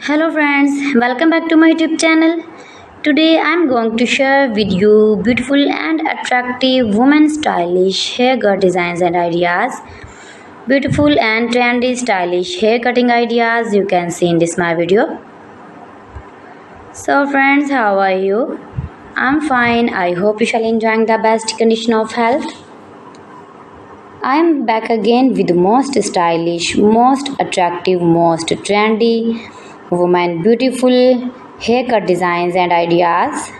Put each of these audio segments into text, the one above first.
Hello friends, welcome back to my YouTube channel. Today I am going to share with you beautiful and attractive women stylish haircut designs and ideas. Beautiful and trendy stylish hair cutting ideas you can see in this my video. So friends, how are you? I'm fine. I hope you shall enjoying the best condition of health. I am back again with the most stylish, most attractive, most trendy, women beautiful haircut designs and ideas.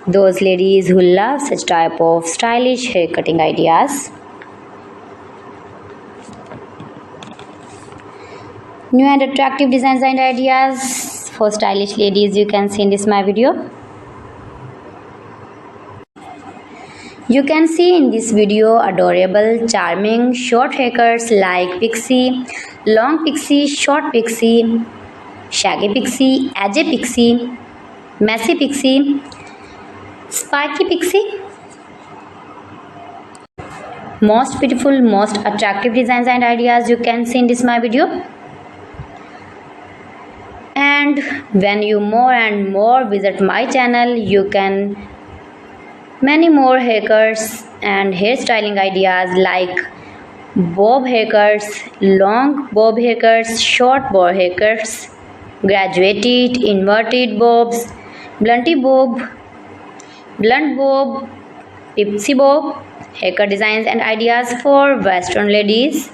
Those ladies who love such type of stylish hair cutting ideas. New and attractive designs and ideas for stylish ladies you can see in this my video. You can see in this video adorable, charming, short haircuts like pixie, long pixie, short pixie, shaggy pixie, edgy pixie, messy pixie, spiky pixie. Most beautiful, most attractive designs and ideas you can see in this my video. And when you more and more visit my channel, you can many more haircuts and hairstyling ideas like bob haircuts, long bob haircuts, short bob haircuts, graduated, inverted bobs, blunty bob, blunt bob, pixie bob, haircut designs and ideas for western ladies.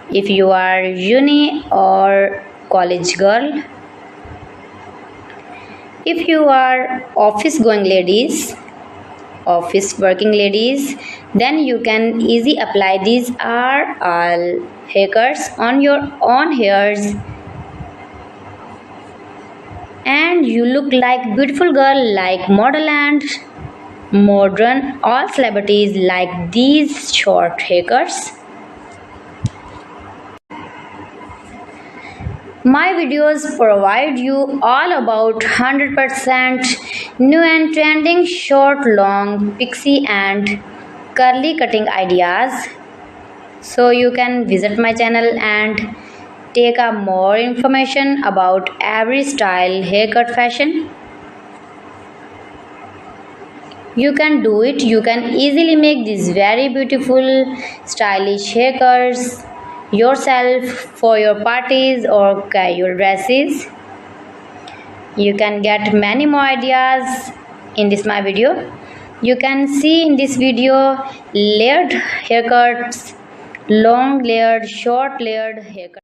If you are uni or college girl, if you are office going ladies, office working ladies, then you can easily apply these are all haircuts on your own hairs and you look like beautiful girl, like model and modern. All celebrities like these short haircuts. My videos provide you all about 100% new and trending short, long, pixie and curly cutting ideas. So you can visit my channel and take a more information about every style haircut fashion. You can do it. You can easily make these very beautiful stylish haircuts yourself for your parties or casual dresses. You can get many more ideas in this my video. You can see in this video layered haircuts, long layered, short layered haircuts.